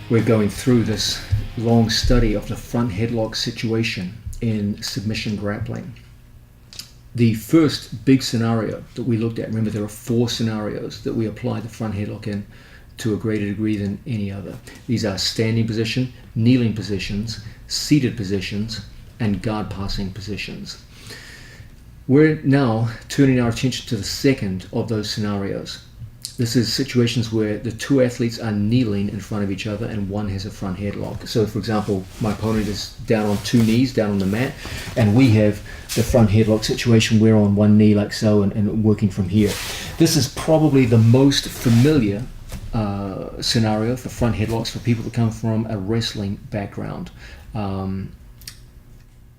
We're going through this long study of the front headlock situation in submission grappling. The first big scenario that we looked at, remember there are 4 scenarios that we apply the front headlock in to a greater degree than any other. These are standing position, kneeling positions, seated positions, and guard passing positions. We're now turning our attention to the second of those scenarios. This is situations where the 2 athletes are kneeling in front of each other and one has a front headlock. So for example, my opponent is down on 2 knees, down on the mat, and we have the front headlock situation. We're on 1 knee like so and working from here. This is probably the most familiar scenario for front headlocks for people that come from a wrestling background.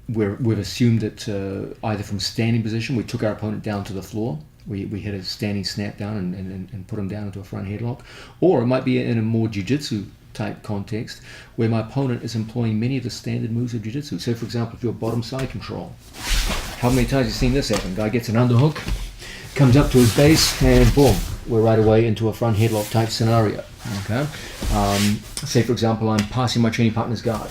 We've assumed that either from standing position, we took our opponent down to the floor, we hit a standing snap down and put him down into a front headlock, or it might be in a more jiu-jitsu type context where my opponent is employing many of the standard moves of jiu-jitsu. So for example, if you're bottom side control, how many times have you seen this happen? Guy gets an underhook, comes up to his base, and boom, we're right away into a front headlock type scenario. Okay. Say for example, I'm passing my training partner's guard,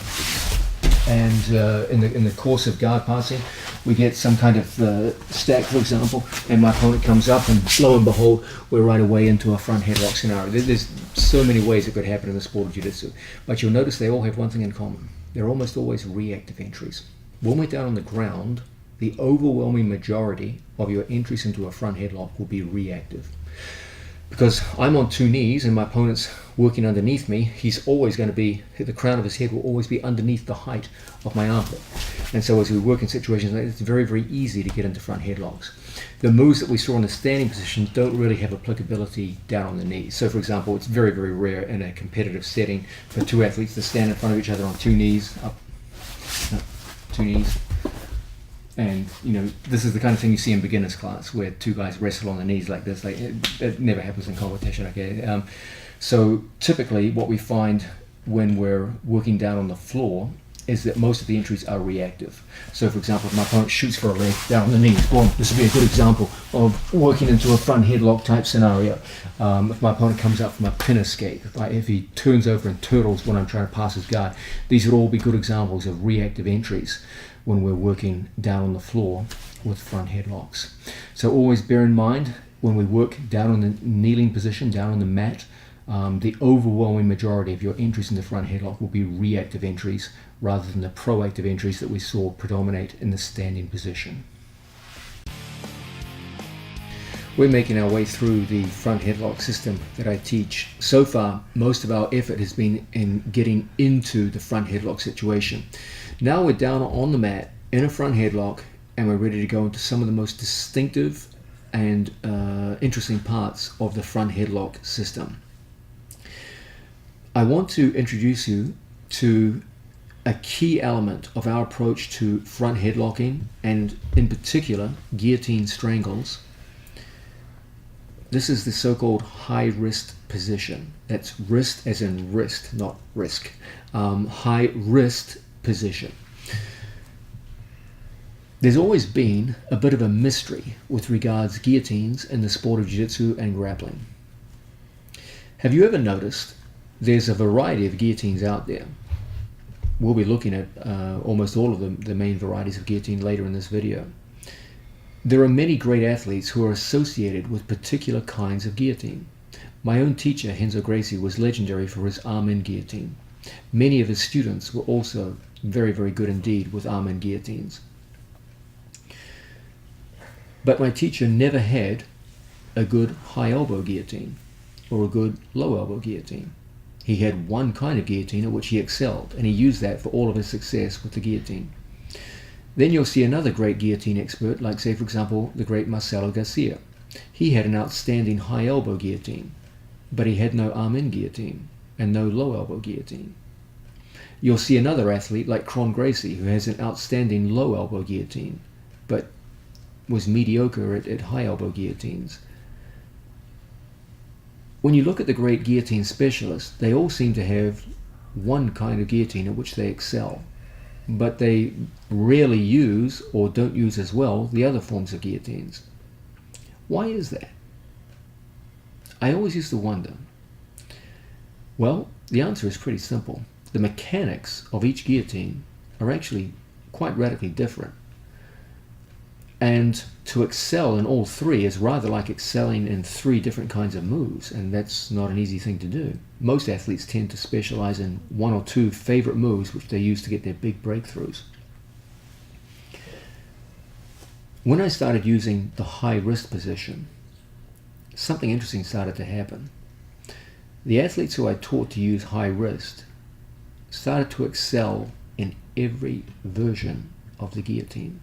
and in the course of guard passing, we get some kind of stack, for example, and my opponent comes up, and lo and behold, we're right away into a front headlock scenario. There's so many ways it could happen in the sport of jiu-jitsu, but you'll notice they all have one thing in common. They're almost always reactive entries. When we're down on the ground, the overwhelming majority of your entries into a front headlock will be reactive. Because I'm on 2 knees and my opponent's working underneath me, he's always going to be, the crown of his head will always be underneath the height of my armpit. And so as we work in situations like this, it's very, very easy to get into front headlocks. The moves that we saw in the standing position don't really have applicability down on the knees. So for example, it's very, very rare in a competitive setting for 2 athletes to stand in front of each other on 2 knees, up, 2 knees. And you know, this is the kind of thing you see in beginners class where 2 guys wrestle on the knees like this. Like it never happens in competition. Okay, so typically what we find when we're working down on the floor is that most of the entries are reactive. So for example, if my opponent shoots for a leg down on the knees, boom, this would be a good example of working into a front headlock type scenario. If my opponent comes up from a pin escape, if he turns over and turtles when I'm trying to pass his guard, these would all be good examples of reactive entries when we're working down on the floor with front headlocks. So always bear in mind, when we work down on the kneeling position, down on the mat, the overwhelming majority of your entries in the front headlock will be reactive entries rather than the proactive entries that we saw predominate in the standing position. We're making our way through the front headlock system that I teach. So far, most of our effort has been in getting into the front headlock situation. Now we're down on the mat in a front headlock and we're ready to go into some of the most distinctive and interesting parts of the front headlock system. I want to introduce you to a key element of our approach to front headlocking, and in particular guillotine strangles. This is the so-called high wrist position. That's wrist as in wrist, not risk. High wrist position. There's always been a bit of a mystery with regards guillotines in the sport of jiu-jitsu and grappling. Have you ever noticed there's a variety of guillotines out there? We'll be looking at almost all of the main varieties of guillotine later in this video. There are many great athletes who are associated with particular kinds of guillotine. My own teacher, Renzo Gracie, was legendary for his arm-in guillotine. Many of his students were also very, very good indeed with arm-in guillotines. But my teacher never had a good high elbow guillotine or a good low elbow guillotine. He had one kind of guillotine at which he excelled, and he used that for all of his success with the guillotine. Then you'll see another great guillotine expert, like say for example the great Marcelo Garcia. He had an outstanding high elbow guillotine, but he had no arm-in guillotine and no low elbow guillotine. You'll see another athlete like Ron Gracie, who has an outstanding low elbow guillotine, but was mediocre at high elbow guillotines. When you look at the great guillotine specialists, they all seem to have one kind of guillotine at which they excel, but they rarely use or don't use as well the other forms of guillotines. Why is that? I always used to wonder. Well, the answer is pretty simple. The mechanics of each guillotine are actually quite radically different. And to excel in all three is rather like excelling in three different kinds of moves, and that's not an easy thing to do. Most athletes tend to specialize in one or two favorite moves which they use to get their big breakthroughs. When I started using the high wrist position, something interesting started to happen. The athletes who I taught to use high wrist started to excel in every version of the guillotine.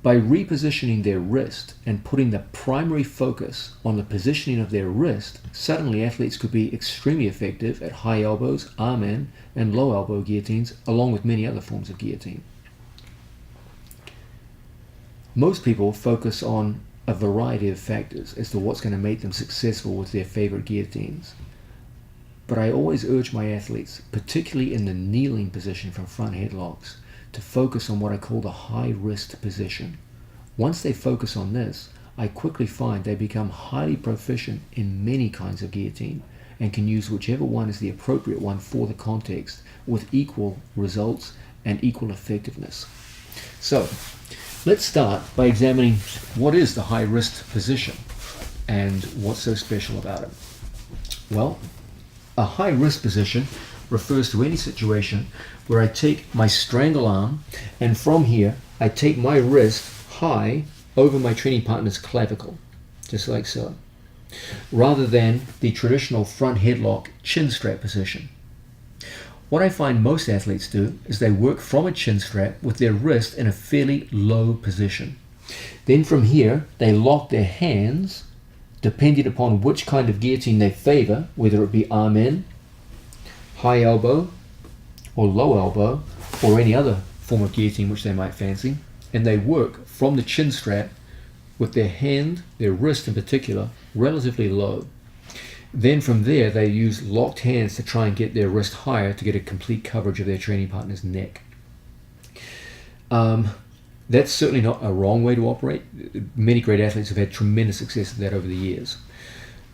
By repositioning their wrist and putting the primary focus on the positioning of their wrist, suddenly athletes could be extremely effective at high elbows, arm in, and low elbow guillotines, along with many other forms of guillotine. Most people focus on a variety of factors as to what's going to make them successful with their favorite guillotines. But I always urge my athletes, particularly in the kneeling position from front headlocks, to focus on what I call the high wrist position. Once they focus on this, I quickly find they become highly proficient in many kinds of guillotine and can use whichever one is the appropriate one for the context with equal results and equal effectiveness. So, let's start by examining what is the high wrist position and what's so special about it. Well, a high wrist position refers to any situation where I take my strangle arm and from here I take my wrist high over my training partner's clavicle, just like so, rather than the traditional front headlock chin strap position. What I find most athletes do is they work from a chin strap with their wrist in a fairly low position. Then from here they lock their hands depending upon which kind of guillotine they favor, whether it be arm in, high elbow, or low elbow, or any other form of guillotine which they might fancy, and they work from the chin strap with their hand, their wrist in particular, relatively low. Then from there they use locked hands to try and get their wrist higher to get a complete coverage of their training partner's neck. That's certainly not a wrong way to operate. Many great athletes have had tremendous success with that over the years.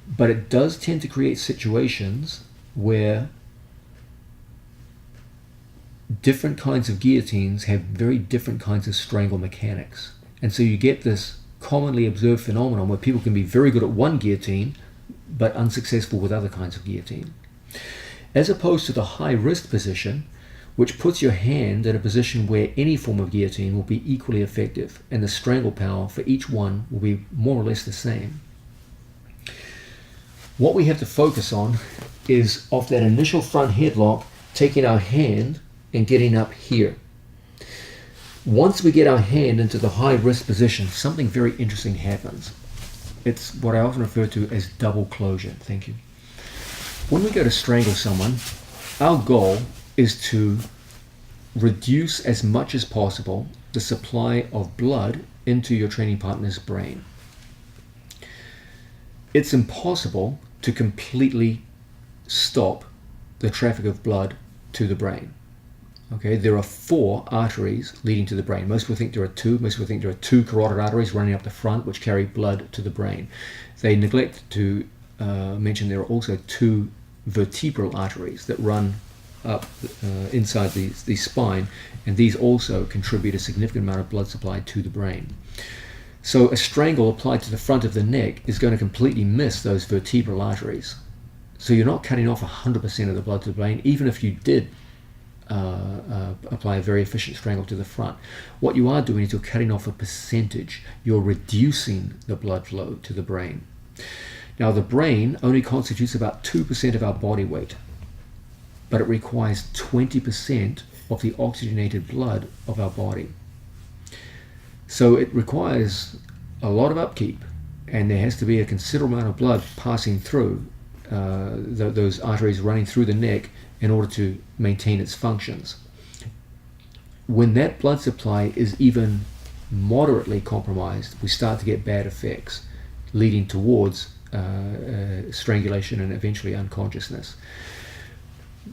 But it does tend to create situations where different kinds of guillotines have very different kinds of strangle mechanics. And so you get this commonly observed phenomenon where people can be very good at one guillotine but unsuccessful with other kinds of guillotine. As opposed to the high wrist position, which puts your hand in a position where any form of guillotine will be equally effective and the strangle power for each one will be more or less the same. What we have to focus on is off that initial front headlock, taking our hand and getting up here. Once we get our hand into the high wrist position, something very interesting happens. It's what I often refer to as double closure. Thank you. When we go to strangle someone, our goal is to reduce as much as possible the supply of blood into your training partner's brain. It's impossible to completely stop the traffic of blood to the brain. Okay, there are 4 arteries leading to the brain. Most people think there are 2. Most people think there are 2 carotid arteries running up the front which carry blood to the brain. They neglect to mention there are also 2 vertebral arteries that run up inside the spine, and these also contribute a significant amount of blood supply to the brain. So a strangle applied to the front of the neck is going to completely miss those vertebral arteries. So you're not cutting off 100% of the blood to the brain, even if you did apply a very efficient strangle to the front. What you are doing is you're cutting off a percentage. You're reducing the blood flow to the brain. Now the brain only constitutes about 2% of our body weight, but it requires 20% of the oxygenated blood of our body. So it requires a lot of upkeep, and there has to be a considerable amount of blood passing through those arteries running through the neck in order to maintain its functions. When that blood supply is even moderately compromised, we start to get bad effects leading towards strangulation and eventually unconsciousness.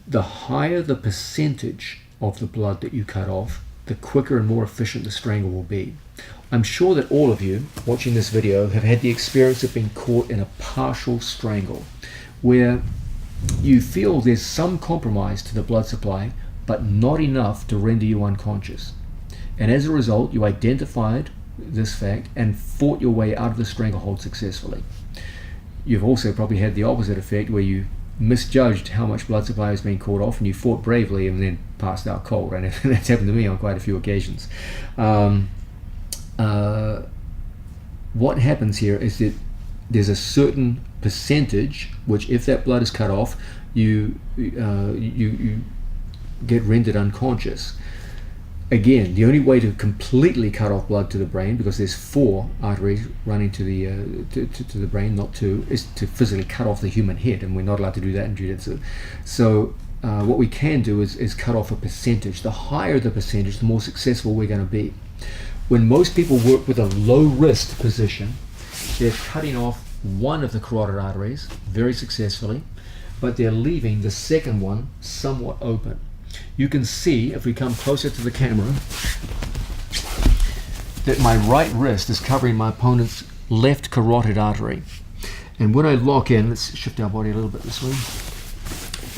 The higher the percentage of the blood that you cut off, the quicker and more efficient the strangle will be. I'm sure that all of you watching this video have had the experience of being caught in a partial strangle, where you feel there's some compromise to the blood supply, but not enough to render you unconscious. And as a result, you identified this fact and fought your way out of the stranglehold successfully. You've also probably had the opposite effect, where you misjudged how much blood supply was being caught off and you fought bravely and then passed out cold. And that's happened to me on quite a few occasions. What happens here is that there's a certain percentage which, if that blood is cut off, you get rendered unconscious. Again, the only way to completely cut off blood to the brain, because there's 4 arteries running to the brain, not 2, is to physically cut off the human head, and we're not allowed to do that in jiu-jitsu. So what we can do is cut off a percentage. The higher the percentage, the more successful we're going to be. When most people work with a low wrist position, they're cutting off one of the carotid arteries very successfully, but they're leaving the second one somewhat open. You can see, if we come closer to the camera, that my right wrist is covering my opponent's left carotid artery. And when I lock in, let's shift our body a little bit this way.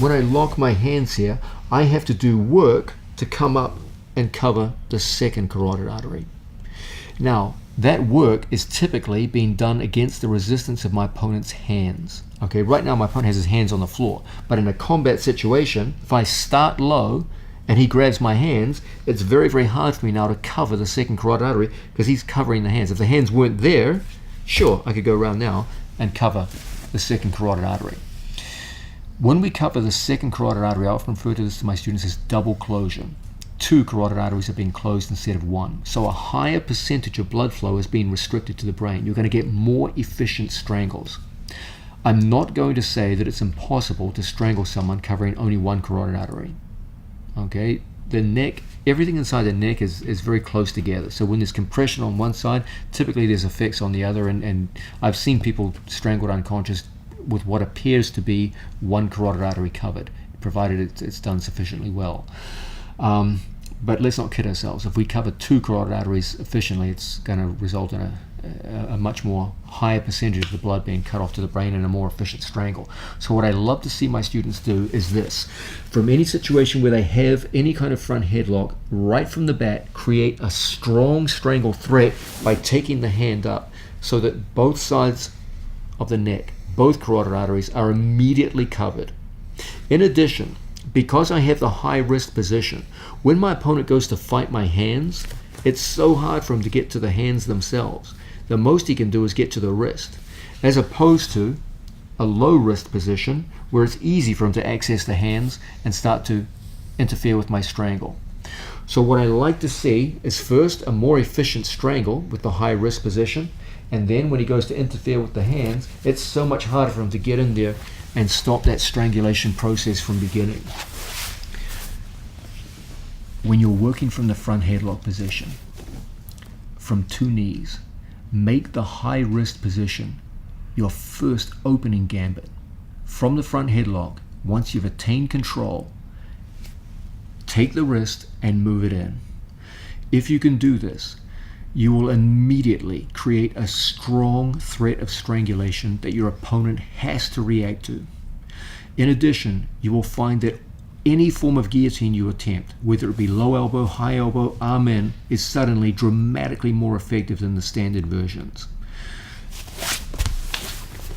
When I lock my hands here, I have to do work to come up and cover the second carotid artery. Now, that work is typically being done against the resistance of my opponent's hands. Okay, right now my opponent has his hands on the floor, but in a combat situation, if I start low and he grabs my hands, it's very, very hard for me now to cover the second carotid artery, because he's covering the hands. If the hands weren't there, sure, I could go around now and cover the second carotid artery. When we cover the second carotid artery, I often refer to this to my students as double closure. 2 carotid arteries are being closed instead of 1. So a higher percentage of blood flow is being restricted to the brain. You're going to get more efficient strangles. I'm not going to say that it's impossible to strangle someone covering only 1 carotid artery. Okay, the neck, everything inside the neck is very close together. So when there's compression on one side, typically there's effects on the other, and I've seen people strangled unconscious with what appears to be 1 carotid artery covered, provided it's done sufficiently well. But let's not kid ourselves. If we cover 2 carotid arteries efficiently, it's going to result in a much more higher percentage of the blood being cut off to the brain and a more efficient strangle. So what I love to see my students do is this. From any situation where they have any kind of front headlock, right from the bat, create a strong strangle threat by taking the hand up, so that both sides of the neck, both carotid arteries, are immediately covered. In addition, because I have the high wrist position, when my opponent goes to fight my hands, it's so hard for him to get to the hands themselves. The most he can do is get to the wrist, as opposed to a low wrist position where it's easy for him to access the hands and start to interfere with my strangle. So what I like to see is first a more efficient strangle with the high wrist position, and then when he goes to interfere with the hands, it's so much harder for him to get in there and stop that strangulation process from beginning. When you're working from the front headlock position, from 2 knees, make the high wrist position your first opening gambit. From the front headlock, once you've attained control, take the wrist and move it in. If you can do this, you will immediately create a strong threat of strangulation that your opponent has to react to. In addition, you will find that any form of guillotine you attempt, whether it be low elbow, high elbow, arm in, is suddenly dramatically more effective than the standard versions.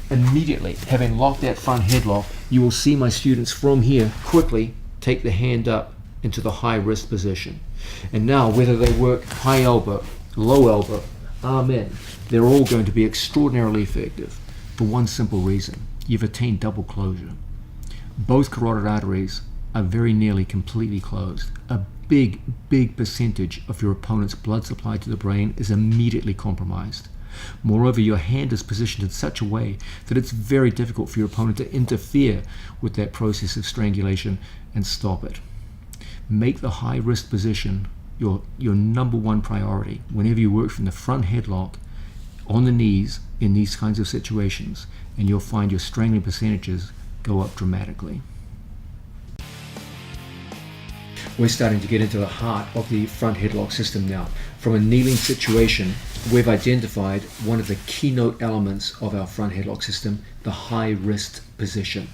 Immediately, having locked that front headlock, you will see my students from here quickly take the hand up into the high wrist position. And now, whether they work high elbow, low elbow, arm in, they're all going to be extraordinarily effective for one simple reason: you've attained double closure. Both carotid arteries are very nearly completely closed. A big percentage of your opponent's blood supply to the brain is immediately compromised. Moreover, your hand is positioned in such a way that it's very difficult for your opponent to interfere with that process of strangulation and stop it. Make the high wrist position your number one priority whenever you work from the front headlock on the knees in these kinds of situations, and you'll find your strangling percentages go up dramatically. we're starting to get into the heart of the front headlock system now. From a kneeling situation, we've identified one of the keynote elements of our front headlock system, the high wrist position.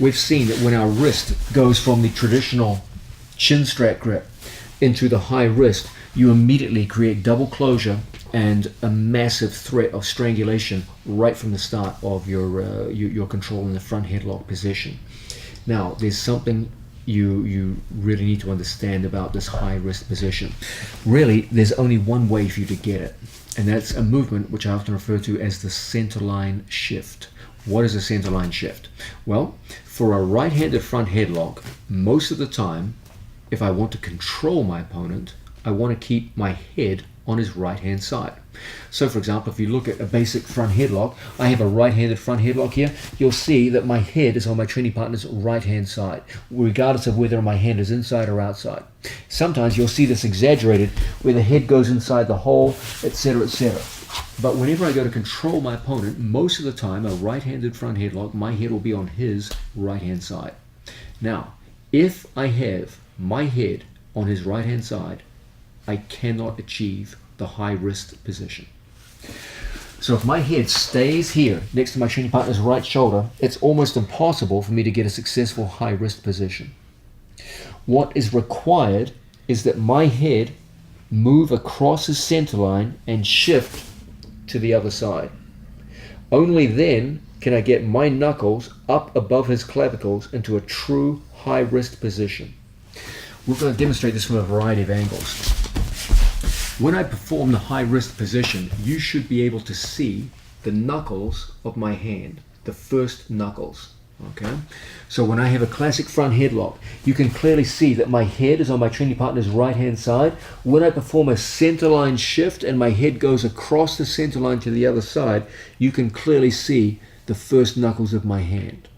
We've seen that when our wrist goes from the traditional chin strap grip into the high wrist, you immediately create double closure and a massive threat of strangulation right from the start of your control in the front headlock position. Now, there's something you really need to understand about this high wrist position. Really, there's only one way for you to get it, and that's a movement which I often refer to as the centerline shift. What is a centerline shift? Well, for a right-handed front headlock, most of the time, if I want to control my opponent, I want to keep my head on his right-hand side. So for example, if you look at a basic front headlock, I have a right-handed front headlock here. You'll see that my head is on my training partner's right-hand side, regardless of whether my hand is inside or outside. Sometimes you'll see this exaggerated, where the head goes inside the hole, etc., etc. But whenever I go to control my opponent, most of the time, a right-handed front headlock, my head will be on his right-hand side. Now, if I have my head on his right-hand side, I cannot achieve the high wrist position. So if my head stays here next to my training partner's right shoulder, it's almost impossible for me to get a successful high wrist position. What is required is that my head move across his center line and shift to the other side. Only then can I get my knuckles up above his clavicles into a true high wrist position. We're going to demonstrate this from a variety of angles. When I perform the high wrist position, you should be able to see the knuckles of my hand, the first knuckles. Okay? So when I have a classic front headlock, you can clearly see that my head is on my training partner's right hand side. When I perform a center line shift and my head goes across the center line to the other side, you can clearly see the first knuckles of my hand.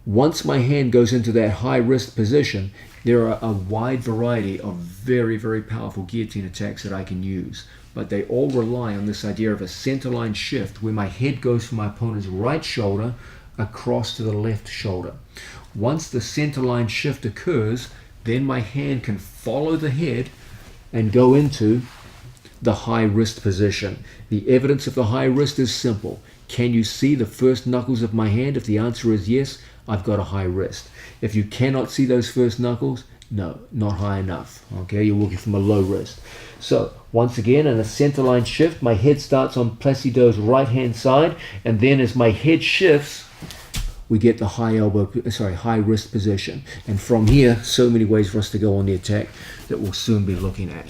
Once my hand goes into that high wrist position, there are a wide variety of very, very powerful guillotine attacks that I can use, but they all rely on this idea of a centerline shift where my head goes from my opponent's right shoulder across to the left shoulder. Once the centerline shift occurs, then my hand can follow the head and go into the high wrist position. The evidence of the high wrist is simple. Can you see the first knuckles of my hand? If the answer is yes, I've got a high wrist. If you cannot see those first knuckles, no, not high enough. Okay, you're working from a low wrist. So once again, in a centerline shift, my head starts on Placido's right hand side, and then as my head shifts, we get the high wrist position. And from here, so many ways for us to go on the attack that we'll soon be looking at.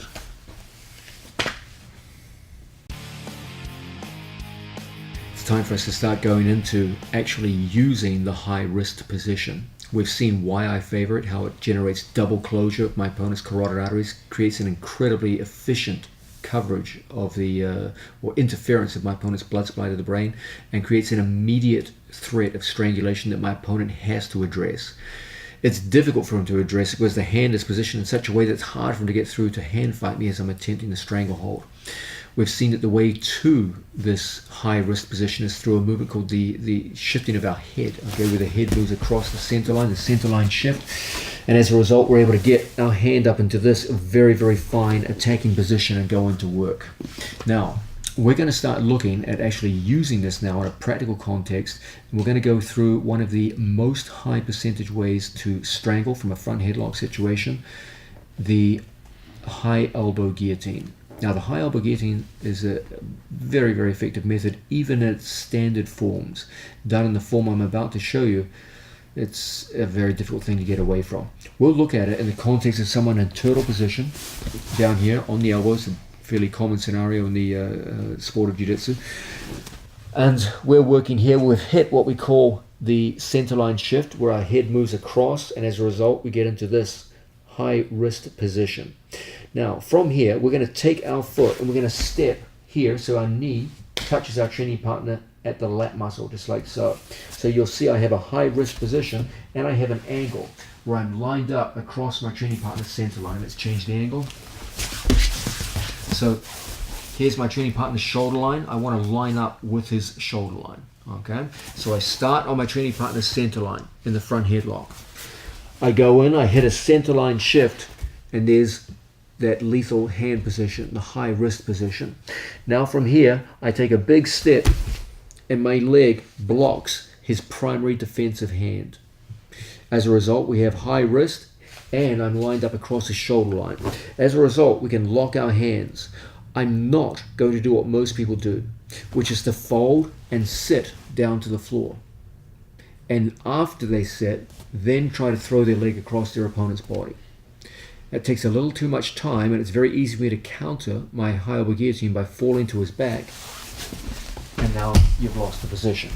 Time for us to start going into actually using the high wrist position. We've seen why I favor it, how it generates double closure of my opponent's carotid arteries, creates an incredibly efficient coverage of the or interference of my opponent's blood supply to the brain, and creates an immediate threat of strangulation that my opponent has to address. It's difficult for him to address because the hand is positioned in such a way that it's hard for him to get through to hand fight me as I'm attempting the stranglehold. We've seen that the way to this high wrist position is through a movement called the shifting of our head, okay, where the head moves across the center line shift, and as a result we're able to get our hand up into this very, very fine attacking position and go into work. Now, we're going to start looking at actually using this now in a practical context, and we're going to go through one of the most high percentage ways to strangle from a front headlock situation, the high elbow guillotine. Now, the high elbow guillotine is a very, very effective method, even in its standard forms. Done in the form I'm about to show you, it's a very difficult thing to get away from. We'll look at it in the context of someone in turtle position, down here on the elbows, a fairly common scenario in the sport of jiu-jitsu. And we're working here, we've hit what we call the centerline shift, where our head moves across, and as a result, we get into this high wrist position. Now, from here, we're going to take our foot and we're going to step here so our knee touches our training partner at the lat muscle, just like so. So you'll see I have a high wrist position and I have an angle where I'm lined up across my training partner's center line. Let's change the angle. So here's my training partner's shoulder line. I want to line up with his shoulder line. Okay, so I start on my training partner's center line in the front headlock. I go in, I hit a center line shift, and there's that lethal hand position, the high wrist position. Now from here, I take a big step, and my leg blocks his primary defensive hand. As a result, we have high wrist, and I'm lined up across the shoulder line. As a result, we can lock our hands. I'm not going to do what most people do, which is to fold and sit down to the floor. And after they sit, then try to throw their leg across their opponent's body. That takes a little too much time, and it's very easy for me to counter my high elbow guillotine by falling to his back. And now you've lost the position.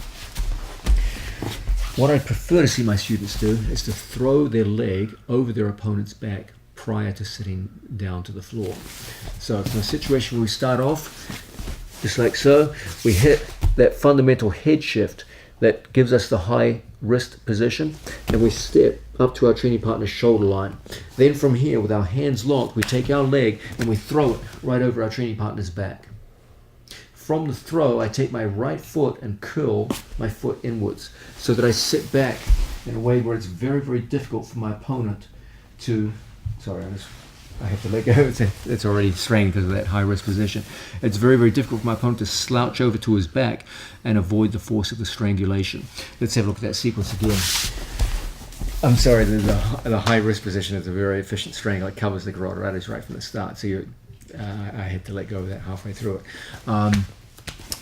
What I prefer to see my students do is to throw their leg over their opponent's back prior to sitting down to the floor. So from a situation where we start off, just like so, we hit that fundamental head shift that gives us the high wrist position, and we step up to our training partner's shoulder line. Then from here, with our hands locked, we take our leg and we throw it right over our training partner's back. From the throw, I take my right foot and curl my foot inwards so that I sit back in a way where it's very, very difficult for my opponent to, I have to let go, it's already strained because of that high wrist position. It's very, very difficult for my opponent to slouch over to his back and avoid the force of the strangulation. Let's have a look at that sequence again. I'm sorry, the high wrist position is a very efficient strangle. It covers the carotid arteries right from the start, so I had to let go of that halfway through it.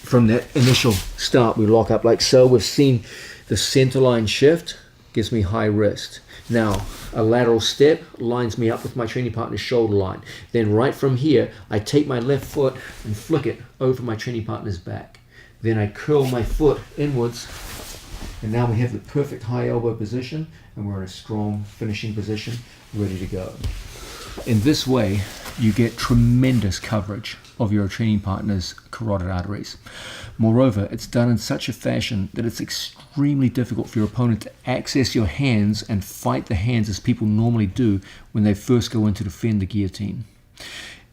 From that initial start, we lock up like so. We've seen the center line shift, gives me high wrist. Now, a lateral step lines me up with my training partner's shoulder line. Then right from here, I take my left foot and flick it over my training partner's back. Then I curl my foot inwards, and now we have the perfect high elbow position, and we're in a strong finishing position, ready to go. In this way, you get tremendous coverage of your training partner's carotid arteries. Moreover, it's done in such a fashion that it's extremely difficult for your opponent to access your hands and fight the hands as people normally do when they first go in to defend the guillotine.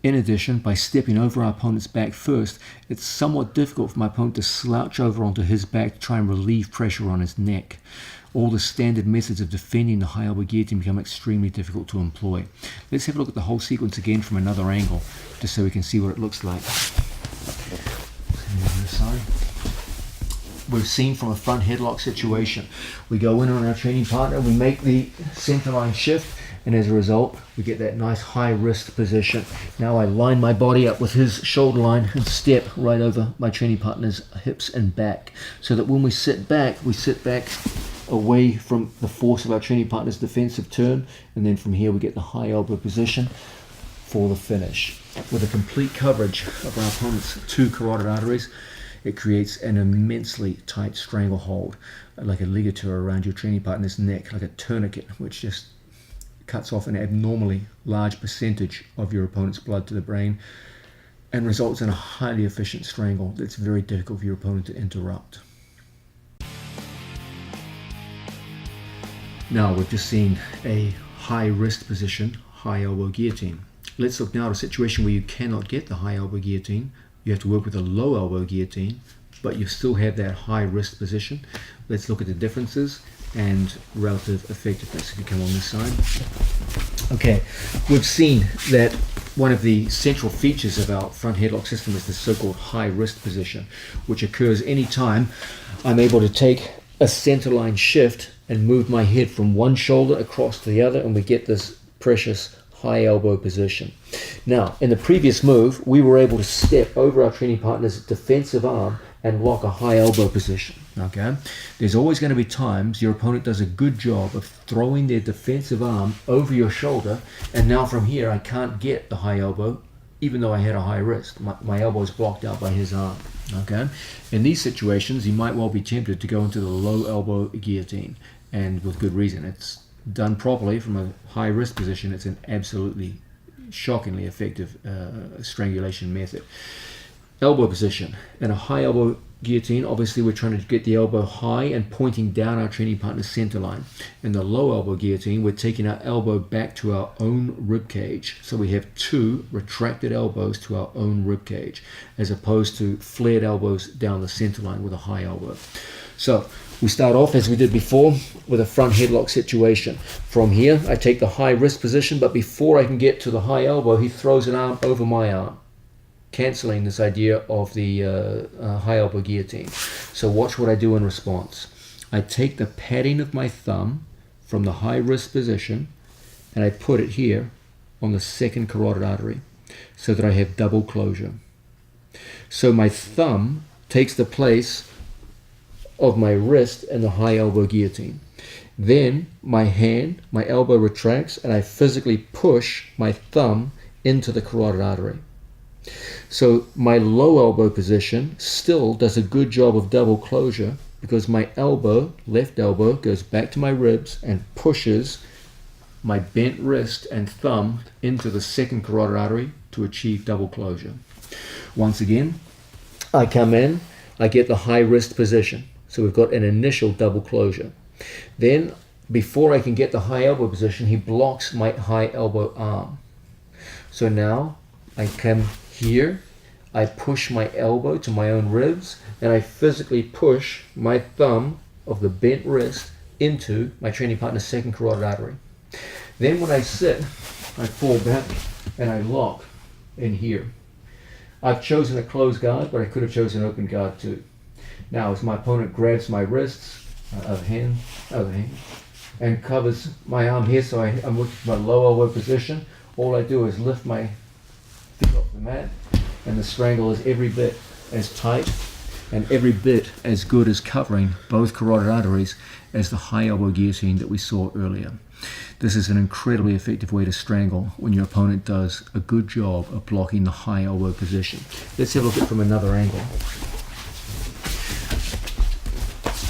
In addition, by stepping over our opponent's back first, it's somewhat difficult for my opponent to slouch over onto his back to try and relieve pressure on his neck. All the standard methods of defending the high elbow guillotine become extremely difficult to employ. Let's have a look at the whole sequence again from another angle, just so we can see what it looks like. We've seen from a front headlock situation. We go in on our training partner, we make the center line shift, and as a result, we get that nice high wrist position. Now I line my body up with his shoulder line and step right over my training partner's hips and back, so that when we sit back away from the force of our training partner's defensive turn, and then from here we get the high elbow position for the finish. With a complete coverage of our opponent's two carotid arteries, it creates an immensely tight stranglehold, like a ligature around your training partner's neck, like a tourniquet, which just cuts off an abnormally large percentage of your opponent's blood to the brain and results in a highly efficient strangle that's very difficult for your opponent to interrupt. Now we've just seen a high wrist position, high elbow guillotine. Let's look now at a situation where you cannot get the high elbow guillotine. You have to work with a low elbow guillotine, but you still have that high wrist position. Let's look at the differences and relative effectiveness. If you come on this side. Okay, we've seen that one of the central features of our front headlock system is the so-called high wrist position, which occurs anytime I'm able to take a center line shift and move my head from one shoulder across to the other, and we get this precious high elbow position. Now, in the previous move, we were able to step over our training partner's defensive arm and lock a high elbow position. Okay, there's always going to be times your opponent does a good job of throwing their defensive arm over your shoulder, and now from here I can't get the high elbow, even though I had a high wrist. My elbow is blocked out by his arm. Okay, in these situations, you might well be tempted to go into the low elbow guillotine, and with good reason. It's done properly from a high wrist position. It's an absolutely shockingly effective strangulation method. Elbow position. In a high elbow guillotine, obviously we're trying to get the elbow high and pointing down our training partner's center line. In the low elbow guillotine, we're taking our elbow back to our own rib cage. So we have two retracted elbows to our own rib cage, as opposed to flared elbows down the center line with a high elbow. So We start off as we did before with a front headlock situation. From here, I take the high wrist position, but before I can get to the high elbow, he throws an arm over my arm, cancelling this idea of the high elbow guillotine. So watch what I do in response. I take the padding of my thumb from the high wrist position and I put it here on the second carotid artery so that I have double closure. So my thumb takes the place of my wrist and the high elbow guillotine. Then my hand, my elbow retracts and I physically push my thumb into the carotid artery. So my low elbow position still does a good job of double closure because my elbow, left elbow, goes back to my ribs and pushes my bent wrist and thumb into the second carotid artery to achieve double closure. Once again, I come in, I get the high wrist position. So we've got an initial double closure. Then, before I can get the high elbow position, he blocks my high elbow arm. So now I come here, I push my elbow to my own ribs, and I physically push my thumb of the bent wrist into my training partner's second carotid artery. Then when I sit, I fall back and I lock in here. I've chosen a closed guard, but I could have chosen an open guard too. Now as my opponent grabs my wrists, other hand, and covers my arm here, so I'm looking for my low elbow position, all I do is lift my feet off the mat, and the strangle is every bit as tight and every bit as good as covering both carotid arteries as the high elbow guillotine that we saw earlier. This is an incredibly effective way to strangle when your opponent does a good job of blocking the high elbow position. Let's have a look at it from another angle.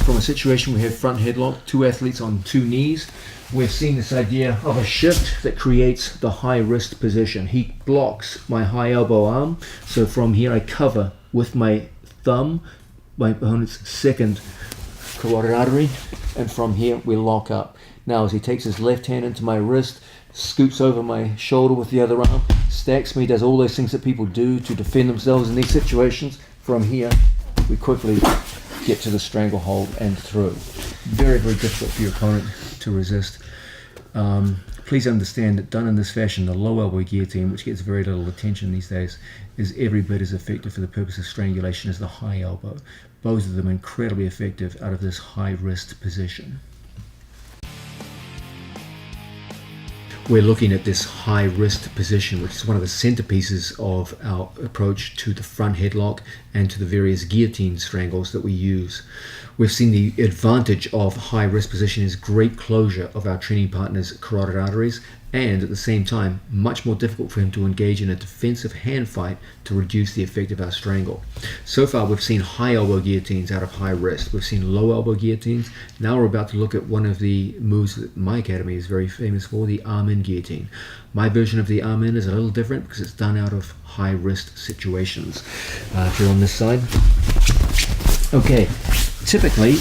From a situation we have front headlock, two athletes on two knees, we're seeing this idea of a shift that creates the high wrist position. He blocks my high elbow arm, so from here I cover with my thumb my opponent's second carotid artery, and from here we lock up. Now as he takes his left hand into my wrist, scoops over my shoulder with the other arm, stacks me, does all those things that people do to defend themselves in these situations, from here we quickly get to the stranglehold and through. Very, very difficult for your opponent to resist. Please understand that done in this fashion, the low elbow guillotine, which gets very little attention these days, is every bit as effective for the purpose of strangulation as the high elbow. Both of them incredibly effective out of this high wrist position. We're looking at this high wrist position, which is one of the centerpieces of our approach to the front headlock and to the various guillotine strangles that we use. We've seen the advantage of high wrist position is great closure of our training partner's carotid arteries, and at the same time much more difficult for him to engage in a defensive hand fight to reduce the effect of our strangle. So far we've seen high elbow guillotines out of high wrist, we've seen low elbow guillotines. Now we're about to look at one of the moves that my academy is very famous for, the arm-in guillotine. My version of the arm-in is a little different because it's done out of high wrist situations. If you're on this side. Okay, typically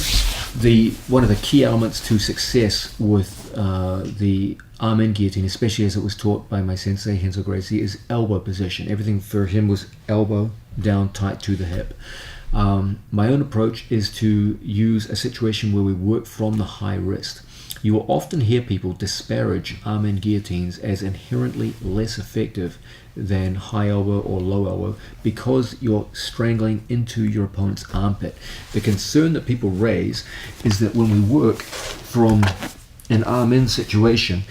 one of the key elements to success with the arm-in guillotine, especially as it was taught by my sensei Hensel Gracie, is elbow position. Everything for him was elbow down tight to the hip. My own approach is to use a situation where we work from the high wrist. You will often hear people disparage arm-in guillotines as inherently less effective than high elbow or low elbow because you're strangling into your opponent's armpit. The concern that people raise is that when we work from an arm-in situation,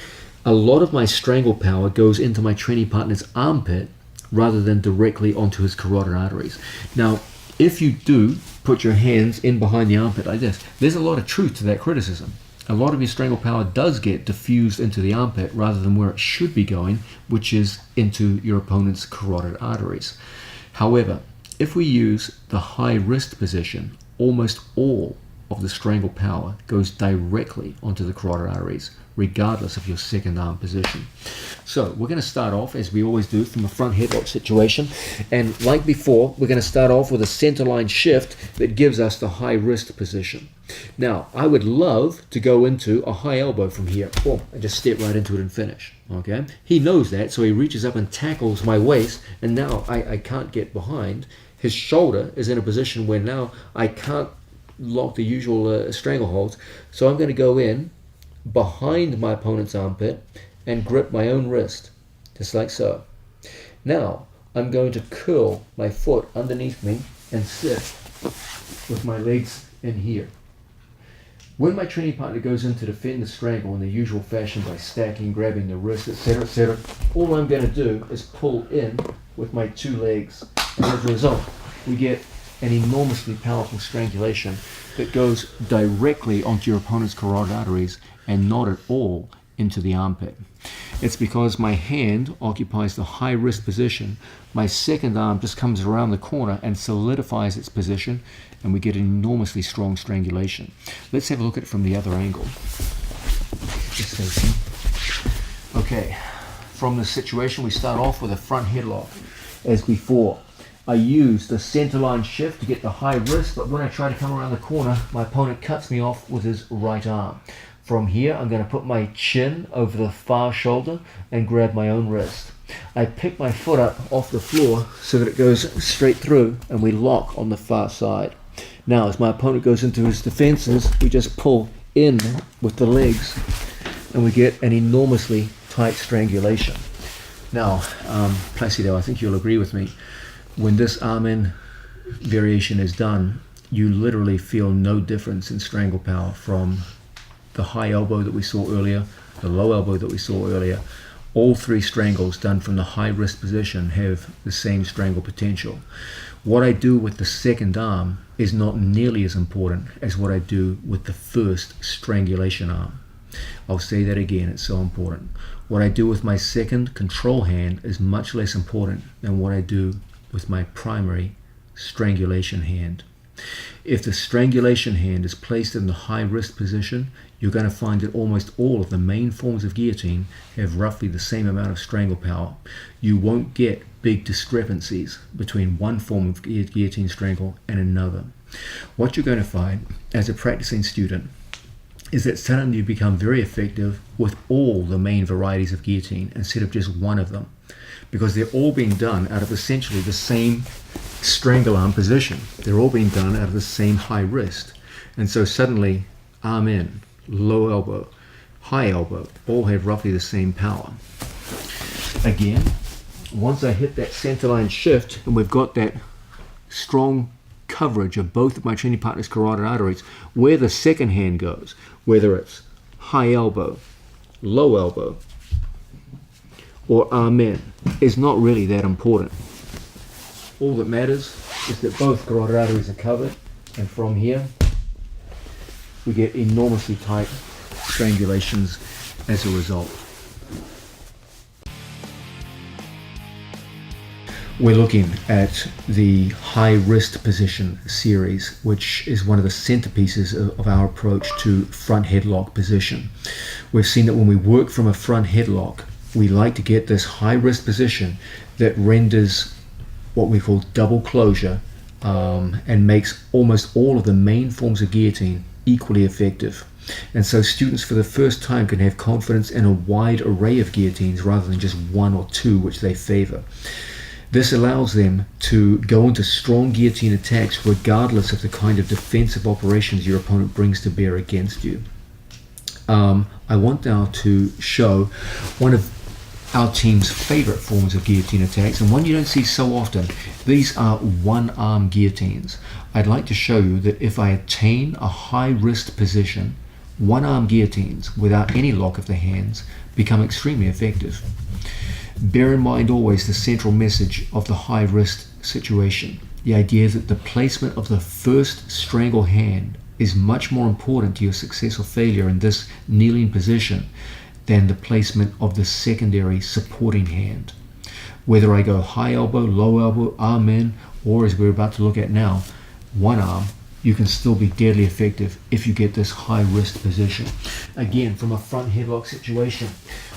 a lot of my strangle power goes into my training partner's armpit rather than directly onto his carotid arteries. Now, if you do put your hands in behind the armpit like this, there's a lot of truth to that criticism. A lot of your strangle power does get diffused into the armpit rather than where it should be going, which is into your opponent's carotid arteries. However, if we use the high wrist position, almost all of the strangle power goes directly onto the carotid arteries, regardless of your second arm position. So we're going to start off, as we always do, from a front headlock situation, and like before, we're going to start off with a centerline shift that gives us the high wrist position. Now, I would love to go into a high elbow from here. Boom, and just step right into it and finish. Okay? He knows that, so he reaches up and tackles my waist, and now I can't get behind. His shoulder is in a position where now I can't lock, the usual strangleholds. So I'm going to go in behind my opponent's armpit and grip my own wrist, just like so. Now, I'm going to curl my foot underneath me and sit with my legs in here. When my training partner goes in to defend the strangle in the usual fashion by stacking, grabbing the wrist, etc., all I'm going to do is pull in with my two legs. And as a result, we get an enormously powerful strangulation that goes directly onto your opponent's carotid arteries and not at all into the armpit. It's because my hand occupies the high wrist position. My second arm just comes around the corner and solidifies its position, and we get an enormously strong strangulation. Let's have a look at it from the other angle. Okay, from this situation we start off with a front headlock. As before, I use the centerline shift to get the high wrist, but when I try to come around the corner, my opponent cuts me off with his right arm. From here, I'm going to put my chin over the far shoulder and grab my own wrist. I pick my foot up off the floor so that it goes straight through, and we lock on the far side. Now, as my opponent goes into his defenses, we just pull in with the legs, and we get an enormously tight strangulation. Now, Placido, I think you'll agree with me. When this arm-in variation is done, you literally feel no difference in strangle power from the high elbow that we saw earlier, the low elbow that we saw earlier. All three strangles done from the high wrist position have the same strangle potential. What I do with the second arm is not nearly as important as what I do with the first strangulation arm. I'll say that again, it's so important. What I do with my second control hand is much less important than what I do with my primary strangulation hand. If the strangulation hand is placed in the high wrist position, you're going to find that almost all of the main forms of guillotine have roughly the same amount of strangle power. You won't get big discrepancies between one form of guillotine strangle and another. What you're going to find as a practicing student is that suddenly you become very effective with all the main varieties of guillotine instead of just one of them, because they're all being done out of essentially the same strangle arm position. They're all being done out of the same high wrist. And so suddenly, arm in, low elbow, high elbow, all have roughly the same power. Again, once I hit that centerline shift and we've got that strong coverage of both of my training partner's carotid arteries, where the second hand goes, whether it's high elbow, low elbow, or arm in, is not really that important. All that matters is that both carotid arteries are covered, and from here we get enormously tight strangulations as a result. We're looking at the high wrist position series, which is one of the centerpieces of our approach to front headlock position. We've seen that when we work from a front headlock, we like to get this high wrist position that renders what we call double closure and makes almost all of the main forms of guillotine equally effective. And so students for the first time can have confidence in a wide array of guillotines rather than just one or two which they favor. This allows them to go into strong guillotine attacks regardless of the kind of defensive operations your opponent brings to bear against you. I want now to show one of our team's favorite forms of guillotine attacks, and one you don't see so often. These are one-arm guillotines. I'd like to show you that if I attain a high wrist position, one-arm guillotines without any lock of the hands become extremely effective. Bear in mind always the central message of the high wrist situation. The idea that the placement of the first strangle hand is much more important to your success or failure in this kneeling position than the placement of the secondary supporting hand. Whether I go high elbow, low elbow, arm in, or as we're about to look at now, one arm, you can still be deadly effective if you get this high wrist position. Again, from a front headlock situation,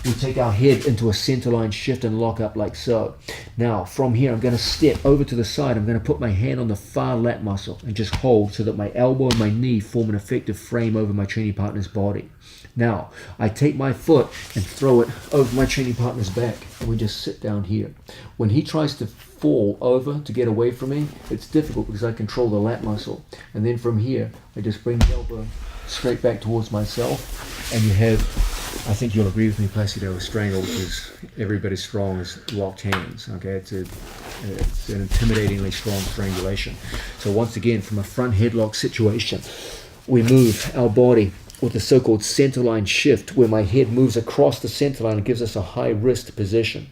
we take our head into a centerline shift and lock up like so. Now, from here, I'm going to step over to the side. I'm going to put my hand on the far lat muscle and just hold so that my elbow and my knee form an effective frame over my training partner's body. Now, I take my foot and throw it over my training partner's back, and we just sit down here. When he tries to fall over to get away from me, it's difficult because I control the lat muscle. And then from here, I just bring the elbow straight back towards myself, and you have, I think you'll agree with me, Placido, a strangle, which is every bit as strong as locked hands. Okay, it's an intimidatingly strong strangulation. So once again, from a front headlock situation, we move our body with the so-called centerline shift, where my head moves across the centerline and gives us a high wrist position.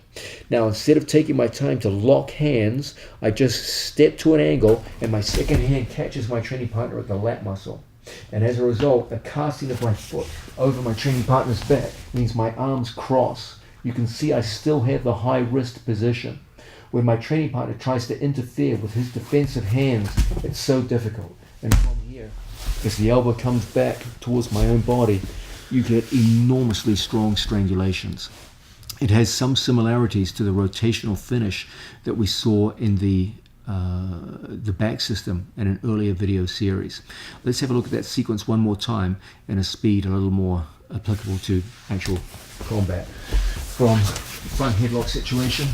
Now, instead of taking my time to lock hands, I just step to an angle and my second hand catches my training partner at the lat muscle. And as a result, the casting of my foot over my training partner's back means my arms cross. You can see I still have the high wrist position. When my training partner tries to interfere with his defensive hands, it's so difficult. And from here, as the elbow comes back towards my own body, you get enormously strong strangulations. It has some similarities to the rotational finish that we saw in the back system in an earlier video series. Let's have a look at that sequence one more time in a speed a little more applicable to actual combat. From front headlock situation,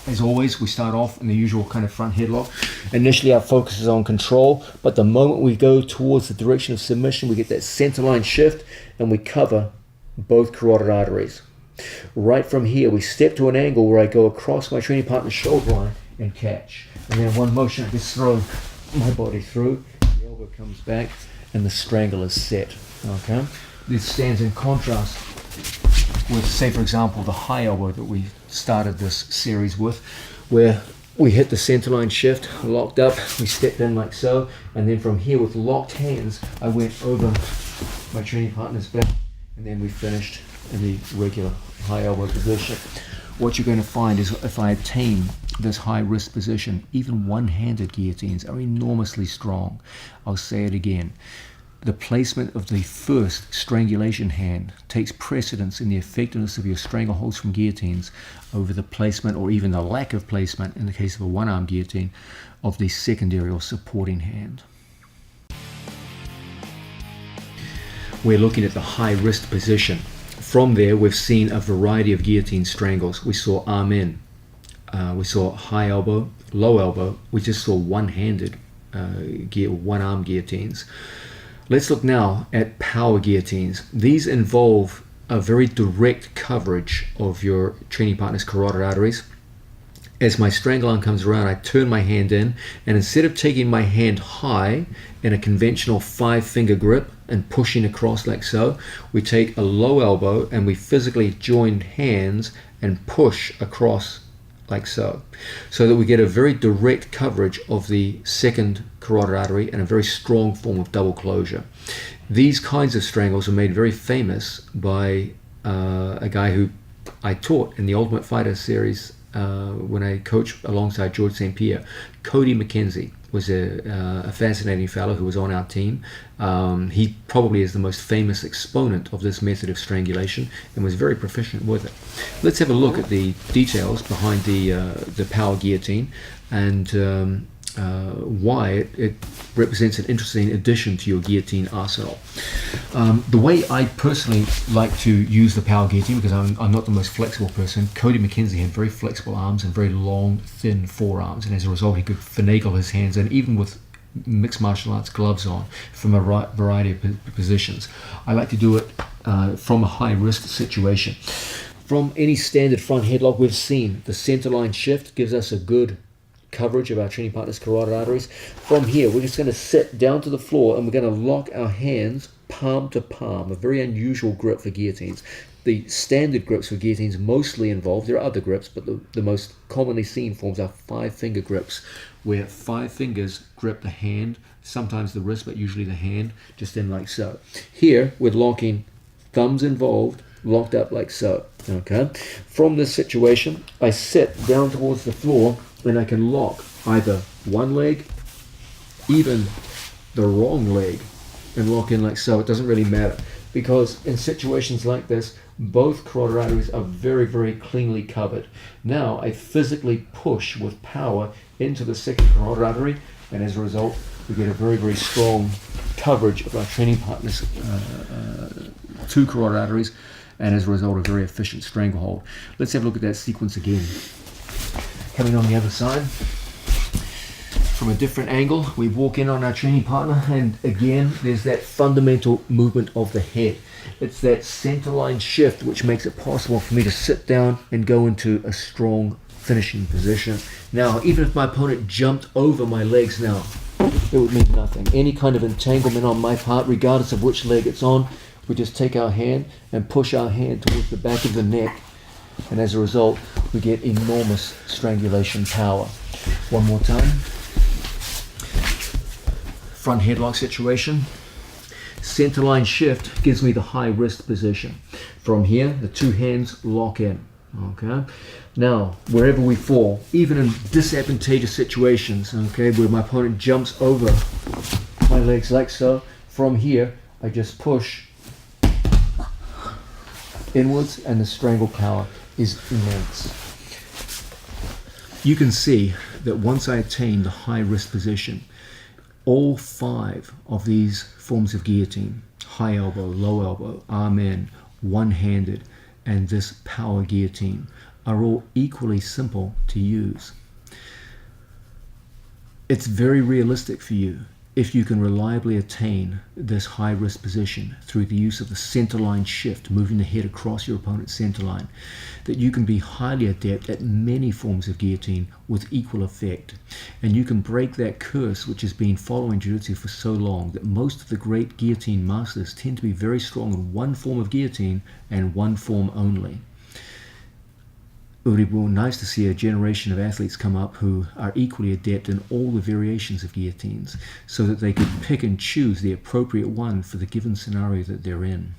as always, we start off in the usual kind of front headlock. Initially, our focus is on control, but the moment we go towards the direction of submission, we get that centerline shift and we cover both carotid arteries. Right from here, we step to an angle where I go across my training partner's shoulder line and catch. And then in one motion, I just throw my body through, the elbow comes back, and the strangle is set. Okay? This stands in contrast with, say, for example, the high elbow that we started this series with, where we hit the centerline shift, locked up, we stepped in like so, and then from here with locked hands, I went over my training partner's back, and then we finished in the regular high elbow position. What you're going to find is if I attain this high wrist position, even one-handed guillotines are enormously strong. I'll say it again. The placement of the first strangulation hand takes precedence in the effectiveness of your strangleholds from guillotines over the placement, or even the lack of placement in the case of a one-arm guillotine, of the secondary or supporting hand. We're looking at the high wrist position. From there, we've seen a variety of guillotine strangles. We saw arm in, we saw high elbow, low elbow. We just saw one-handed, one-arm guillotines. Let's look now at power guillotines. These involve a very direct coverage of your training partner's carotid arteries. As my strangle arm comes around, I turn my hand in, and instead of taking my hand high in a conventional 5-finger grip and pushing across like so, we take a low elbow and we physically join hands and push across like so that we get a very direct coverage of the second carotid artery and a very strong form of double closure. These kinds of strangles are made very famous by a guy who I taught in the Ultimate Fighter series when I coached alongside George St. Pierre. Cody McKenzie was a fascinating fellow who was on our team. He probably is the most famous exponent of this method of strangulation and was very proficient with it. Let's have a look at the details behind the power guillotine and why it represents an interesting addition to your guillotine arsenal. The way I personally like to use the power guillotine, because I'm not the most flexible person, Cody McKenzie had very flexible arms and very long, thin forearms, and as a result he could finagle his hands in, even with mixed martial arts gloves on, from a variety of positions. I like to do it from a high risk situation. From any standard front headlock we've seen, the centerline shift gives us a good coverage of our training partner's carotid arteries. From here, we're just going to sit down to the floor and we're going to lock our hands palm to palm, a very unusual grip for guillotines. The standard grips for guillotines mostly involve, there are other grips, but the most commonly seen forms are 5-finger grips, where 5 fingers grip the hand, sometimes the wrist, but usually the hand, just in like so. Here, we're locking thumbs involved, locked up like so. Okay. From this situation, I sit down towards the floor and I can lock either one leg, even the wrong leg, and lock in like so. It doesn't really matter. because in situations like this, both carotid arteries are very, very cleanly covered. Now I physically push with power into the second carotid artery, and as a result, we get a very, very strong coverage of our training partner's two carotid arteries, and as a result, a very efficient stranglehold. Let's have a look at that sequence again. Coming on the other side, from a different angle, we walk in on our training partner, and again, there's that fundamental movement of the head. It's that center line shift which makes it possible for me to sit down and go into a strong finishing position. Now, even if my opponent jumped over my legs now, it would mean nothing. Any kind of entanglement on my part, regardless of which leg it's on, we just take our hand and push our hand towards the back of the neck, and as a result, we get enormous strangulation power. One more time. Front headlock situation. Center line shift gives me the high wrist position. From here, the two hands lock in. Okay. Now, wherever we fall, even in disadvantageous situations, okay, where my opponent jumps over my legs like so, from here, I just push inwards, and the strangle power is immense. You can see that once I attain the high wrist position, all 5 of these forms of guillotine, high elbow, low elbow, arm in, one-handed, and this power guillotine, are all equally simple to use. It's very realistic for you if you can reliably attain this high wrist position through the use of the center line shift, moving the head across your opponent's center line, that you can be highly adept at many forms of guillotine with equal effect. And you can break that curse which has been following jiu-jitsu for so long, that most of the great guillotine masters tend to be very strong in one form of guillotine and one form only. It would be nice to see a generation of athletes come up who are equally adept in all the variations of guillotines, so that they could pick and choose the appropriate one for the given scenario that they're in.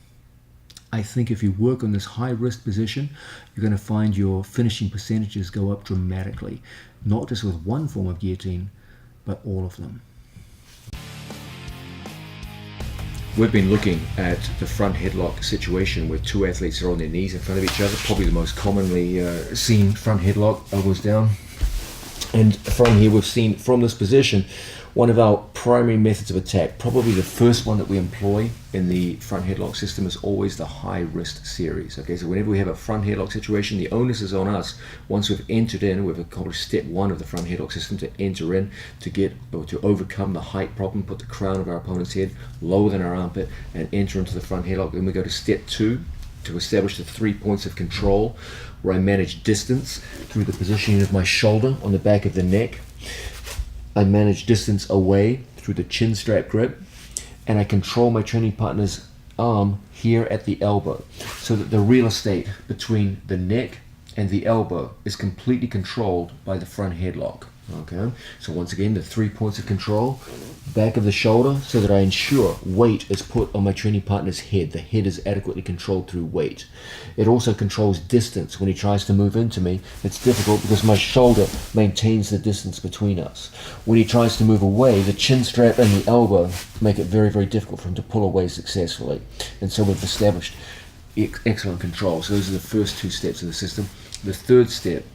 I think if you work on this high wrist position, you're going to find your finishing percentages go up dramatically, not just with one form of guillotine, but all of them. We've been looking at the front headlock situation where two athletes are on their knees in front of each other. Probably the most commonly seen front headlock, elbows down. And from here we've seen, from this position, one of our primary methods of attack, probably the first one that we employ in the front headlock system, is always the high wrist series. Okay, so whenever we have a front headlock situation, the onus is on us, once we've entered in, we've accomplished step 1 of the front headlock system, to enter in, to get, or to overcome the height problem, put the crown of our opponent's head lower than our armpit, and enter into the front headlock. Then we go to step 2, to establish the 3 points of control, where I manage distance through the positioning of my shoulder on the back of the neck. I manage distance away through the chin strap grip, and I control my training partner's arm here at the elbow, so that the real estate between the neck and the elbow is completely controlled by the front headlock. Okay, so once again, the 3 points of control: back of the shoulder, so that I ensure weight is put on my training partner's head. The head is adequately controlled through weight. It also controls distance. When he tries to move into me, it's difficult because my shoulder maintains the distance between us. When he tries to move away, the chin strap and the elbow make it very, very difficult for him to pull away successfully. And so we've established excellent control. So those are the first 2 steps of the system. The third step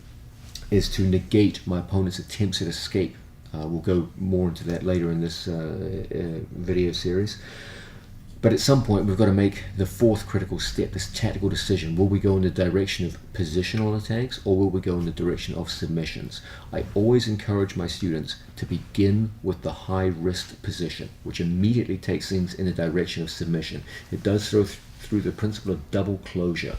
is to negate my opponent's attempts at escape. We'll go more into that later in this video series. But at some point we've got to make the 4th critical step, this tactical decision. Will we go in the direction of positional attacks, or will we go in the direction of submissions? I always encourage my students to begin with the high wrist position, which immediately takes things in the direction of submission. It does so through the principle of double closure,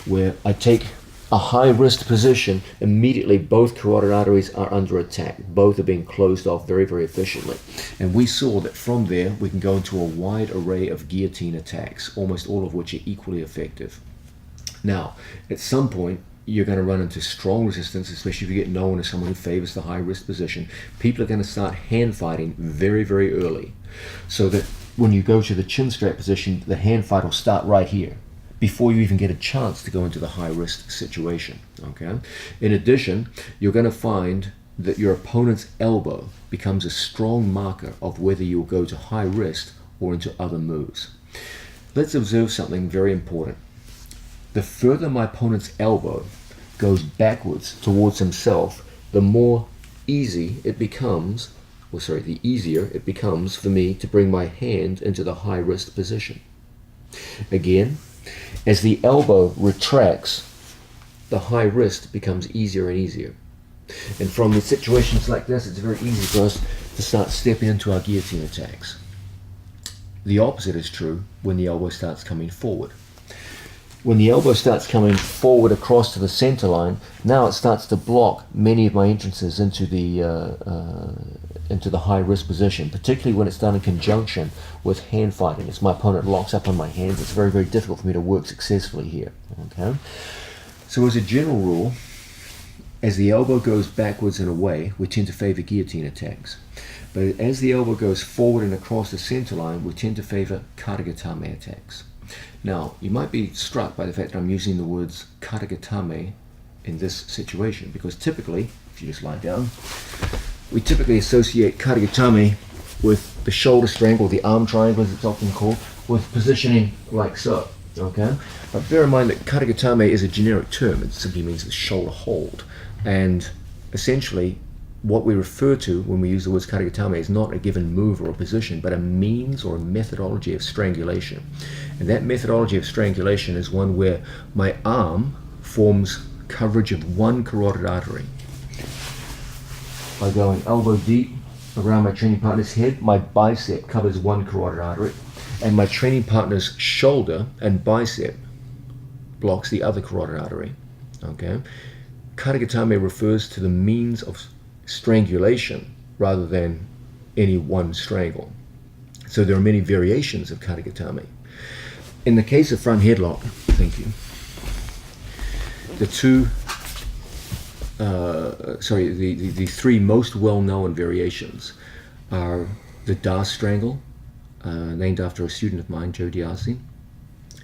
where I take a high wrist position, immediately both carotid arteries are under attack. Both are being closed off very, very efficiently. And we saw that from there we can go into a wide array of guillotine attacks, almost all of which are equally effective. Now, at some point, you're going to run into strong resistance, especially if you get known as someone who favors the high wrist position. People are going to start hand fighting very, very early, so that when you go to the chin strap position, the hand fight will start right here, before you even get a chance to go into the high risk situation. Okay. In addition, you're going to find that your opponent's elbow becomes a strong marker of whether you'll go to high risk or into other moves. let's observe something very important. The further my opponent's elbow goes backwards towards himself, the more easy it becomes, the easier it becomes for me to bring my hand into the high wrist position. Again, as the elbow retracts, the high wrist becomes easier and easier. And from the situations like this, it's very easy for us to start stepping into our guillotine attacks. The opposite is true when the elbow starts coming forward. When the elbow starts coming forward across to the center line, now it starts to block many of my entrances into the high wrist position, particularly when it's done in conjunction with hand fighting. As my opponent locks up on my hands, it's very, very difficult for me to work successfully here. Okay? So as a general rule, as the elbow goes backwards and away, we tend to favor guillotine attacks. But as the elbow goes forward and across the center line, we tend to favor katagatame attacks. Now, you might be struck by the fact that I'm using the words katagatame in this situation, because typically, if you just lie down, we typically associate katagatame with the shoulder strangle, the arm triangle as it's often called, with positioning like so. Okay? But bear in mind that katagatame is a generic term. It simply means the shoulder hold. And essentially, what we refer to when we use the words katagatame is not a given move or a position, but a means or a methodology of strangulation. And that methodology of strangulation is one where my arm forms coverage of one carotid artery. By going elbow deep around my training partner's head, my bicep covers one carotid artery, and my training partner's shoulder and bicep blocks the other carotid artery. Okay? Katagatame refers to the means of strangulation rather than any one strangle. So there are many variations of katagatame. In the case of front headlock, thank you, the three most well-known variations are the Da strangle, named after a student of mine, Joe Diassi,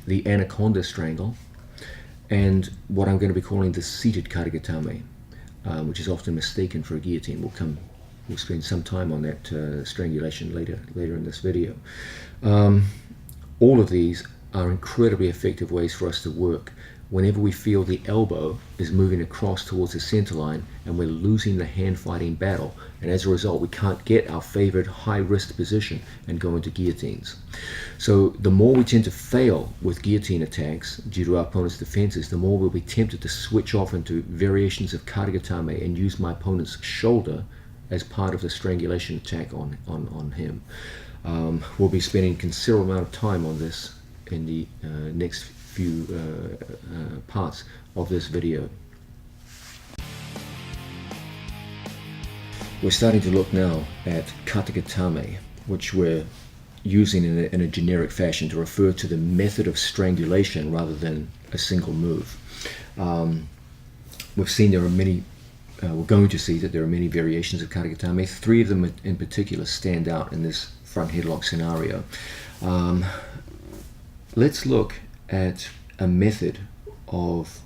the anaconda strangle, and what I'm going to be calling the seated katagatame, which is often mistaken for a guillotine. We'll spend some time on that strangulation later in this video. All of these are incredibly effective ways for us to work whenever we feel the elbow is moving across towards the center line and we're losing the hand fighting battle, and as a result we can't get our favored high wrist position and go into guillotines. So the more we tend to fail with guillotine attacks due to our opponent's defenses, the more we'll be tempted to switch off into variations of katagatame and use my opponent's shoulder as part of the strangulation attack on him. We'll be spending a considerable amount of time on this in the next few parts of this video. We're starting to look now at katagatame, which we're using in a generic fashion to refer to the method of strangulation rather than a single move. We've seen there are many, we're going to see that there are many variations of katagatame. Three of them in particular stand out in this front headlock scenario. Let's look at a method of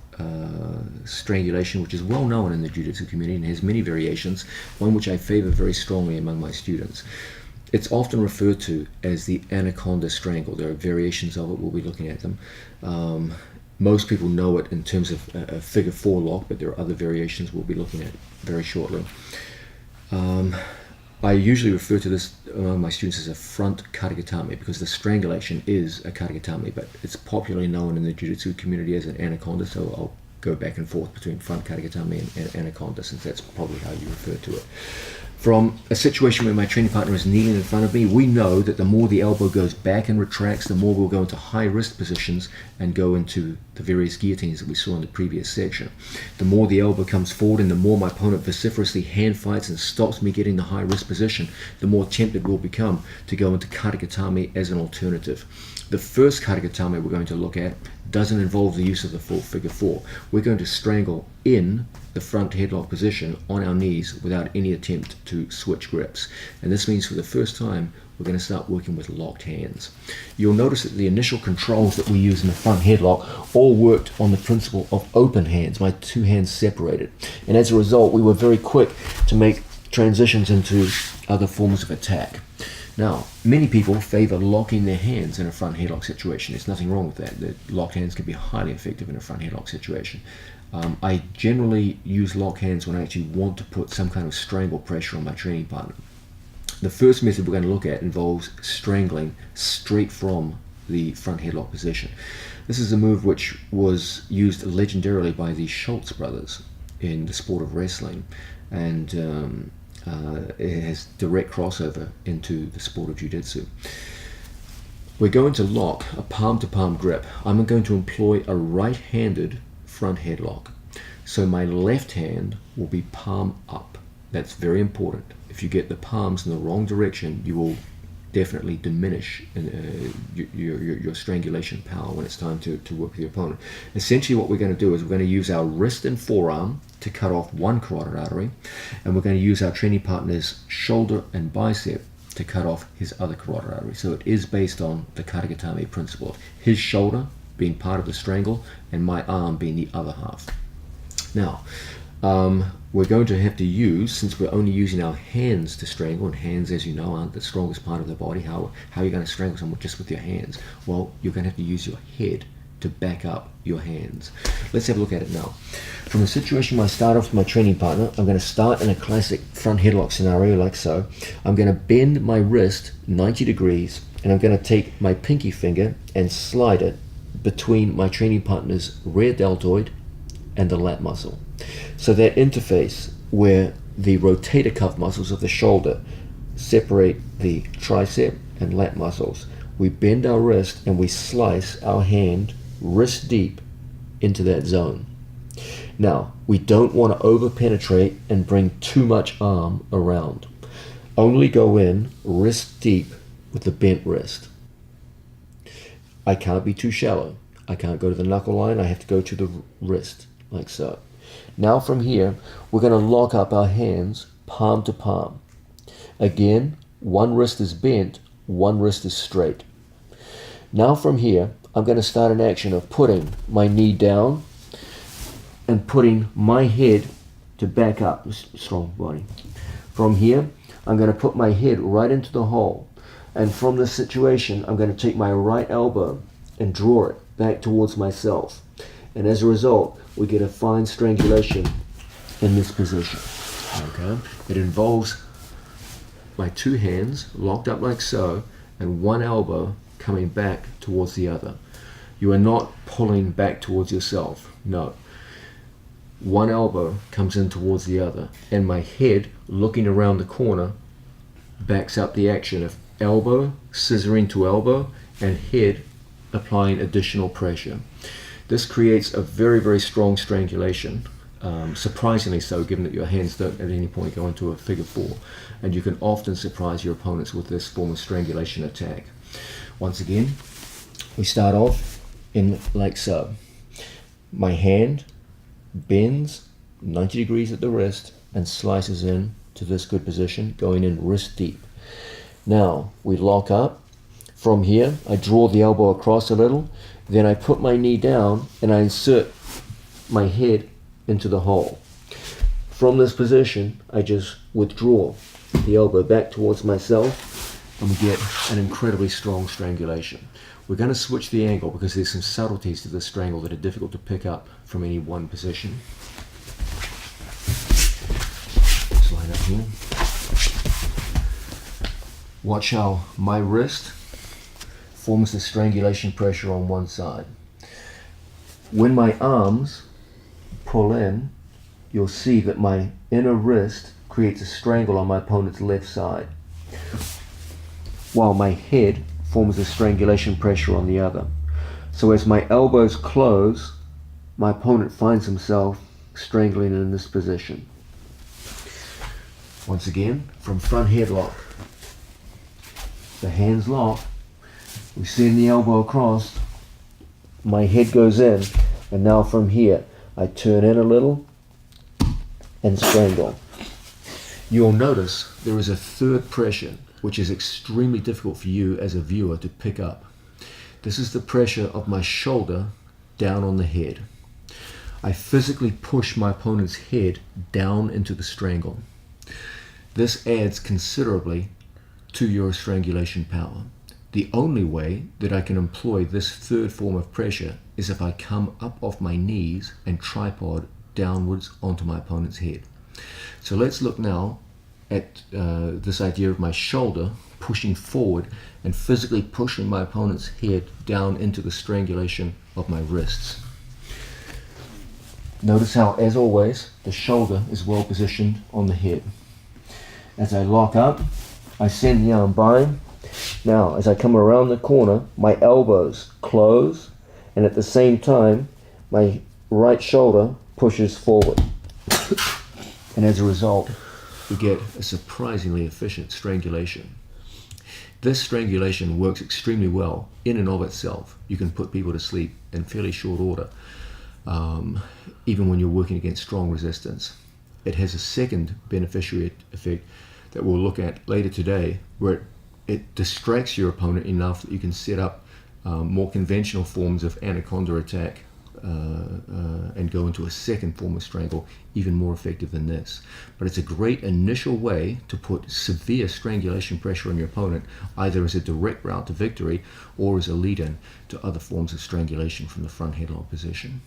strangulation which is well known in the jiu-jitsu community and has many variations, one which I favor very strongly among my students. It's often referred to as the anaconda strangle. There are variations of it, we'll be looking at them. Most people know it in terms of a figure four lock, but there are other variations we'll be looking at very shortly. I usually refer to this among my students as a front katagatame because the strangulation is a katagatame, but it's popularly known in the jiu-jitsu community as an anaconda, so I'll go back and forth between front katagatame and anaconda since that's probably how you refer to it. From a situation where my training partner is kneeling in front of me, we know that the more the elbow goes back and retracts, the more we'll go into high wrist positions and go into the various guillotines that we saw in the previous section. The more the elbow comes forward and the more my opponent vociferously hand fights and stops me getting the high wrist position, the more tempted we'll become to go into katagatame as an alternative. The first katagatame we're going to look at doesn't involve the use of the full figure four. We're going to strangle in the front headlock position on our knees without any attempt to switch grips. And this means for the first time, we're going to start working with locked hands. You'll notice that the initial controls that we use in the front headlock all worked on the principle of open hands, my two hands separated. And as a result, we were very quick to make transitions into other forms of attack. Now, many people favor locking their hands in a front headlock situation. There's nothing wrong with that. The locked hands can be highly effective in a front headlock situation. I generally use lock hands when I actually want to put some kind of strangle pressure on my training partner. The first method we're going to look at involves strangling straight from the front headlock position. This is a move which was used legendarily by the Schultz brothers in the sport of wrestling, and it has direct crossover into the sport of jiu-jitsu. We're going to lock a palm-to-palm grip. I'm going to employ a right-handed front headlock. So my left hand will be palm up. That's very important. If you get the palms in the wrong direction, you will definitely diminish your strangulation power when it's time to work with your opponent. Essentially what we're going to do is we're going to use our wrist and forearm to cut off one carotid artery, and we're going to use our training partner's shoulder and bicep to cut off his other carotid artery. So it is based on the Katagatame principle of his shoulder being part of the strangle and my arm being the other half. Now, we're going to have to use, since we're only using our hands to strangle, and hands, as you know, aren't the strongest part of the body. How are you going to strangle someone just with your hands? Well, you're going to have to use your head to back up your hands. Let's have a look at it now. From the situation where I start off with my training partner, I'm going to start in a classic front headlock scenario like so. I'm going to bend my wrist 90 degrees, and I'm going to take my pinky finger and slide it between my training partner's rear deltoid and the lat muscle. So that interface where the rotator cuff muscles of the shoulder separate the tricep and lat muscles, we bend our wrist and we slice our hand wrist deep into that zone. Now, we don't want to over penetrate and bring too much arm around. Only go in wrist deep with the bent wrist. I can't be too shallow. I can't go to the knuckle line. I have to go to the wrist, like so. Now from here, we're going to lock up our hands palm to palm. Again, one wrist is bent, one wrist is straight. Now from here, I'm going to start an action of putting my knee down and putting my head to back up, strong body. From here, I'm going to put my head right into the hole. And from this situation, I'm going to take my right elbow and draw it back towards myself. And as a result, we get a fine strangulation in this position. Okay? It involves my two hands locked up like so, and one elbow coming back towards the other. You are not pulling back towards yourself. No. One elbow comes in towards the other, and my head, looking around the corner, backs up the action of elbow, scissoring to elbow, and head applying additional pressure. This creates a very, very strong strangulation, surprisingly so, given that your hands don't at any point go into a figure four, and you can often surprise your opponents with this form of strangulation attack. Once again, we start off in like so. My hand bends 90 degrees at the wrist and slices in to this good position, going in wrist deep. Now we lock up. From here, I draw the elbow across a little, then I put my knee down and I insert my head into the hole. From this position, I just withdraw the elbow back towards myself, and we get an incredibly strong strangulation. We're going to switch the angle because there's some subtleties to this strangle that are difficult to pick up from any one position. Let's line up here. Watch how my wrist forms the strangulation pressure on one side. When my arms pull in, you'll see that my inner wrist creates a strangle on my opponent's left side, while my head forms a strangulation pressure on the other. So as my elbows close, my opponent finds himself strangling in this position. Once again, from front headlock, the hands lock, we send the elbow across, my head goes in, and now from here, I turn in a little and strangle. You'll notice there is a third pressure which is extremely difficult for you as a viewer to pick up. This is the pressure of my shoulder down on the head. I physically push my opponent's head down into the strangle. This adds considerably to your strangulation power. The only way that I can employ this third form of pressure is if I come up off my knees and tripod downwards onto my opponent's head. So let's look now at this idea of my shoulder pushing forward and physically pushing my opponent's head down into the strangulation of my wrists. Notice how, as always, the shoulder is well positioned on the head. As I lock up, I send the arm bind. Now, as I come around the corner, my elbows close, and at the same time, my right shoulder pushes forward. And as a result, we get a surprisingly efficient strangulation. This strangulation works extremely well in and of itself. You can put people to sleep in fairly short order, even when you're working against strong resistance. It has a second beneficiary effect that we'll look at later today, where it distracts your opponent enough that you can set up more conventional forms of anaconda attack and go into a second form of strangle, even more effective than this. But it's a great initial way to put severe strangulation pressure on your opponent, either as a direct route to victory or as a lead-in to other forms of strangulation from the front headlock position.